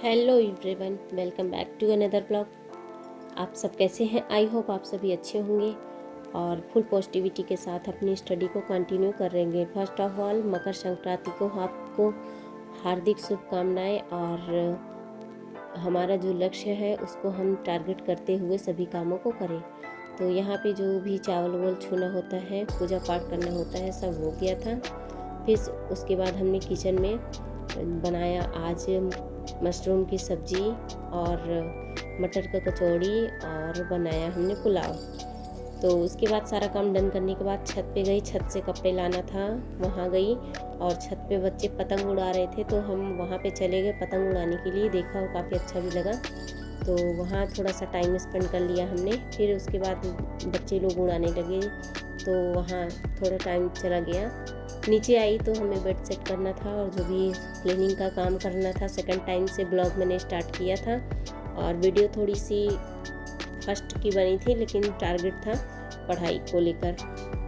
Hello everyone, welcome back to another blog. आप सब कैसे हैं? आई होप आप सभी अच्छे होंगे और फुल पॉजिटिविटी के साथ अपनी स्टडी को कंटिन्यू करेंगे। First of all Makar Sankranti को आपको हार्दिक शुभकामनाएं और हमारा जो लक्ष्य है उसको हम टारगेट करते हुए सभी कामों को करें। तो यहाँ पे जो भी चावल वावल छूना होता है, पूजा पाठ करना होता है, सब हो गया था। फिर उसके बाद हमने किचन में बनाया आज मशरूम की सब्ज़ी और मटर का कचौड़ी और बनाया हमने पुलाव। तो उसके बाद सारा काम डन करने के बाद छत पे गई, छत से कपड़े लाना था, वहाँ गई और छत पे बच्चे पतंग उड़ा रहे थे तो हम वहाँ पे चले गए पतंग उड़ाने के लिए। देखा और काफ़ी अच्छा भी लगा, तो वहाँ थोड़ा सा टाइम स्पेंड कर लिया हमने। फिर उसके बाद बच्चे लोग उड़ाने लगे तो वहाँ थोड़ा टाइम चला गया। नीचे आई तो हमें बेड सेट करना था और जो भी क्लीनिंग का काम करना था। सेकंड टाइम से ब्लॉग मैंने स्टार्ट किया था और वीडियो थोड़ी सी फर्स्ट की बनी थी, लेकिन टारगेट था पढ़ाई को लेकर।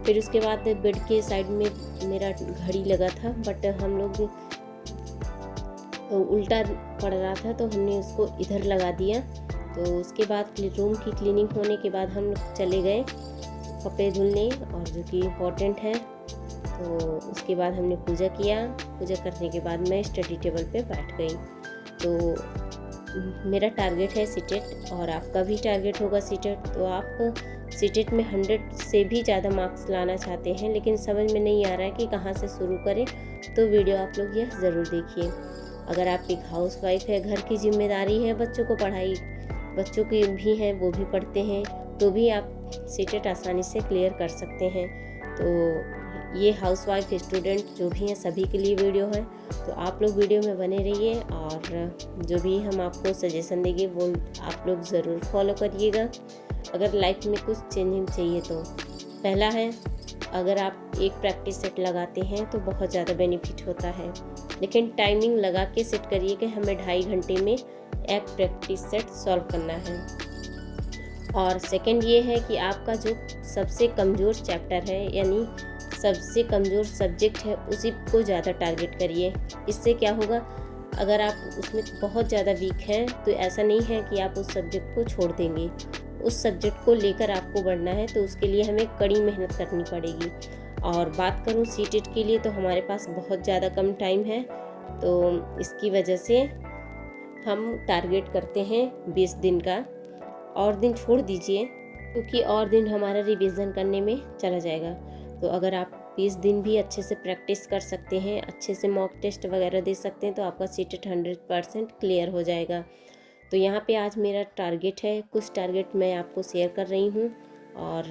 फिर उसके बाद बेड के साइड में मेरा घड़ी लगा था, बट हम लोग उल्टा पड़ रहा था तो हमने उसको इधर लगा दिया। तो उसके बाद रूम की क्लीनिंग होने के बाद हम चले गए कपड़े धुलने, और जो कि इम्पोर्टेंट है। तो उसके बाद हमने पूजा किया। पूजा करने के बाद मैं स्टडी टेबल पे बैठ गई। तो मेरा टारगेट है सीटेट और आपका भी टारगेट होगा सीटेट। तो आप सीटेट में 100 से भी ज़्यादा मार्क्स लाना चाहते हैं, लेकिन समझ में नहीं आ रहा है कि कहाँ से शुरू करें, तो वीडियो आप लोग यह ज़रूर देखिए। अगर आप एक हाउस वाइफ है, घर की जिम्मेदारी है, बच्चों को पढ़ाई बच्चों की भी है, वो भी पढ़ते हैं, तो भी आप सीटेट आसानी से क्लियर कर सकते हैं। तो ये हाउस वाइफ स्टूडेंट जो भी हैं सभी के लिए वीडियो है, तो आप लोग वीडियो में बने रहिए और जो भी हम आपको सजेशन देंगे वो आप लोग ज़रूर फॉलो करिएगा अगर लाइफ में कुछ चेंजिंग चाहिए तो। पहला है, अगर आप एक प्रैक्टिस सेट लगाते हैं तो बहुत ज़्यादा बेनिफिट होता है, लेकिन टाइमिंग लगा के सेट करिए कि हमें 2.5 घंटे में एक प्रैक्टिस सेट सॉल्व करना है। और सेकंड ये है कि आपका जो सबसे कमज़ोर चैप्टर है, यानी सबसे कमज़ोर सब्जेक्ट है, उसी को ज़्यादा टारगेट करिए। इससे क्या होगा, अगर आप उसमें बहुत ज़्यादा वीक हैं तो ऐसा नहीं है कि आप उस सब्जेक्ट को छोड़ देंगे। उस सब्जेक्ट को लेकर आपको बढ़ना है, तो उसके लिए हमें कड़ी मेहनत करनी पड़ेगी। और बात करूँ सीटेट के लिए, तो हमारे पास बहुत ज़्यादा कम टाइम है, तो इसकी वजह से हम टारगेट करते हैं 20 दिन का। और दिन छोड़ दीजिए, क्योंकि और दिन हमारा रिवीजन करने में चला जाएगा। तो अगर आप 20 दिन भी अच्छे से प्रैक्टिस कर सकते हैं, अच्छे से मॉक टेस्ट वगैरह दे सकते हैं, तो आपका सीटेट 100% क्लियर हो जाएगा। तो यहाँ पे आज मेरा टारगेट है, कुछ टारगेट मैं आपको शेयर कर रही हूँ। और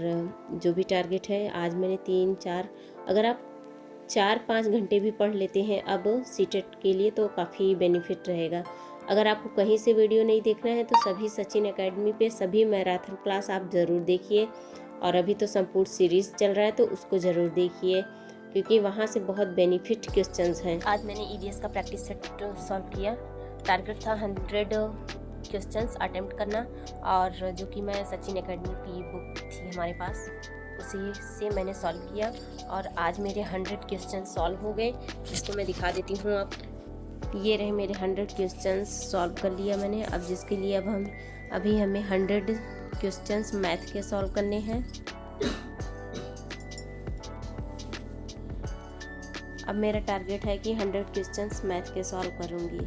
जो भी टारगेट है, आज मैंने 3-4, अगर आप 4-5 घंटे भी पढ़ लेते हैं अब सीटेट के लिए, तो काफ़ी बेनिफिट रहेगा। अगर आपको कहीं से वीडियो नहीं देखना है तो सभी सचिन एकेडमी पे सभी मैराथन क्लास आप ज़रूर देखिए। और अभी तो संपूर्ण सीरीज़ चल रहा है, तो उसको ज़रूर देखिए, क्योंकि वहाँ से बहुत बेनिफिट क्वेश्चंस हैं। आज मैंने ईडीएस का प्रैक्टिस सेट सॉल्व किया। टारगेट था 100 क्वेश्चंस अटेम्प्ट करना, और जो कि मैं सचिन एकेडमी की बुक थी हमारे पास, उसी से मैंने सॉल्व किया। और आज मेरे 100 क्वेश्चन सॉल्व हो गए, जिसको मैं दिखा देती हूँ। आप ये रहे मेरे 100 क्वेश्चंस सॉल्व कर लिया मैंने। अब जिसके लिए अभी हमें 100 क्वेश्चंस मैथ के सॉल्व करने हैं। अब मेरा टारगेट है कि 100 क्वेश्चंस मैथ के सॉल्व करूँगी।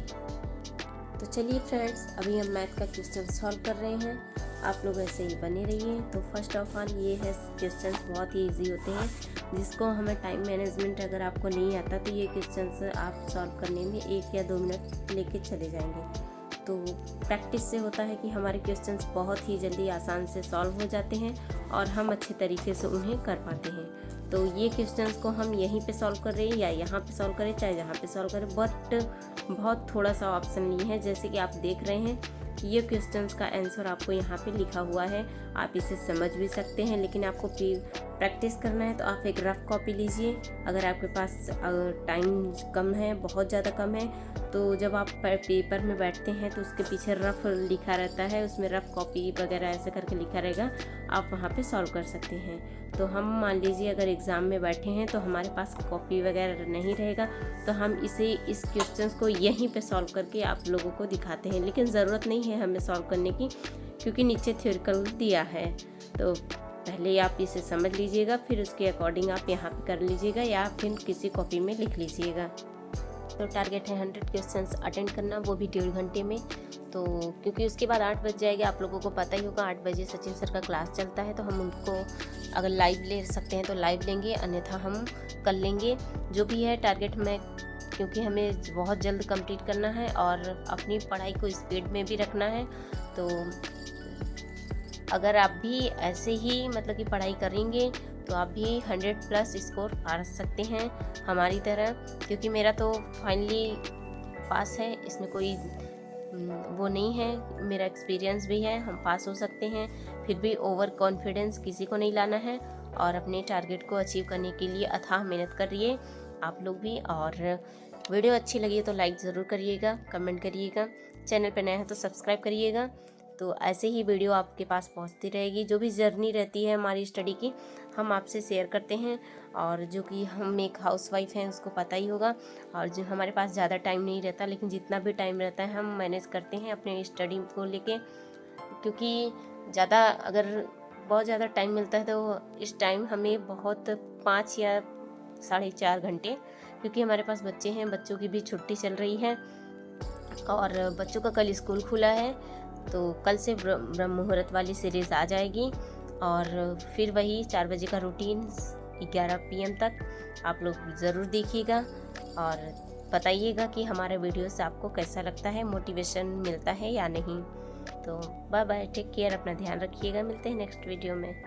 तो चलिए फ्रेंड्स, अभी हम मैथ का क्वेश्चन सॉल्व कर रहे हैं, आप लोग ऐसे ही बने रहिए। तो फर्स्ट ऑफ ऑल ये है, क्वेश्चंस बहुत ही इजी होते हैं, जिसको हमें टाइम मैनेजमेंट अगर आपको नहीं आता तो ये क्वेश्चंस आप सॉल्व करने में 1 या 2 मिनट लेके चले जाएंगे। तो प्रैक्टिस से होता है कि हमारे क्वेश्चंस बहुत ही जल्दी आसान से सॉल्व हो जाते हैं और हम अच्छे तरीके से उन्हें कर पाते हैं। तो ये क्वेश्चंस को हम यहीं पे सॉल्व कर रहे हैं या यहाँ पे सॉल्व करें, चाहे यहाँ पे सॉल्व करें, बट बहुत थोड़ा सा ऑप्शन नहीं है। जैसे कि आप देख रहे हैं, ये क्वेश्चंस का आंसर आपको यहाँ पे लिखा हुआ है, आप इसे समझ भी सकते हैं, लेकिन आपको प्रैक्टिस करना है तो आप एक रफ़ कॉपी लीजिए। अगर आपके पास टाइम कम है, बहुत ज़्यादा कम है, तो जब आप पेपर में बैठते हैं तो उसके पीछे रफ़ लिखा रहता है, उसमें रफ़ कॉपी वगैरह ऐसे करके लिखा रहेगा, आप वहाँ पे सॉल्व कर सकते हैं। तो हम मान लीजिए अगर एग्ज़ाम में बैठे हैं तो हमारे पास कॉपी वगैरह नहीं रहेगा, तो हम इस क्वेश्चंस को यहीं पे सॉल्व करके आप लोगों को दिखाते हैं। लेकिन ज़रूरत नहीं है हमें सॉल्व करने की, क्योंकि नीचे थ्योरिकल दिया है। तो पहले आप इसे समझ लीजिएगा, फिर उसके अकॉर्डिंग आप यहाँ पे कर लीजिएगा या फिर किसी कॉपी में लिख लीजिएगा। तो टारगेट है 100 क्वेश्चंस अटेंड करना, वो भी 1.5 घंटे में। तो क्योंकि उसके बाद 8 बज जाएगा, आप लोगों को पता ही होगा 8 बजे सचिन सर का क्लास चलता है, तो हम उनको अगर लाइव ले सकते हैं तो लाइव लेंगे, अन्यथा हम कर लेंगे जो भी है टारगेट में, क्योंकि हमें बहुत जल्द कंप्लीट करना है और अपनी पढ़ाई को स्पीड में भी रखना है। तो अगर आप भी ऐसे ही मतलब कि पढ़ाई करेंगे तो आप भी 100+ स्कोर पा सकते हैं हमारी तरह, क्योंकि मेरा तो फाइनली पास है, इसमें कोई वो नहीं है, मेरा एक्सपीरियंस भी है, हम पास हो सकते हैं। फिर भी ओवर कॉन्फिडेंस किसी को नहीं लाना है और अपने टारगेट को अचीव करने के लिए अथाह मेहनत करिए आप लोग भी। और वीडियो अच्छी लगी तो लाइक ज़रूर करिएगा, कमेंट करिएगा, चैनल पर नया है तो सब्सक्राइब करिएगा। तो ऐसे ही वीडियो आपके पास पहुंचती रहेगी, जो भी जर्नी रहती है हमारी स्टडी की हम आपसे शेयर करते हैं। और जो कि हम एक हाउसवाइफ हैं उसको पता ही होगा, और जो हमारे पास ज़्यादा टाइम नहीं रहता, लेकिन जितना भी टाइम रहता है हम मैनेज करते हैं अपने स्टडी को लेके, क्योंकि अगर बहुत ज़्यादा टाइम मिलता है तो इस टाइम हमें बहुत 5 या 4.5 घंटे, क्योंकि हमारे पास बच्चे हैं, बच्चों की भी छुट्टी चल रही है और बच्चों का कल स्कूल खुला है, तो कल से ब्रह्म मुहूर्त वाली सीरीज़ आ जाएगी और फिर वही 4 बजे का रूटीन 11 PM तक आप लोग ज़रूर देखिएगा और बताइएगा कि हमारे वीडियो से आपको कैसा लगता है, मोटिवेशन मिलता है या नहीं। तो बाय बाय, टेक केयर, अपना ध्यान रखिएगा, मिलते हैं नेक्स्ट वीडियो में।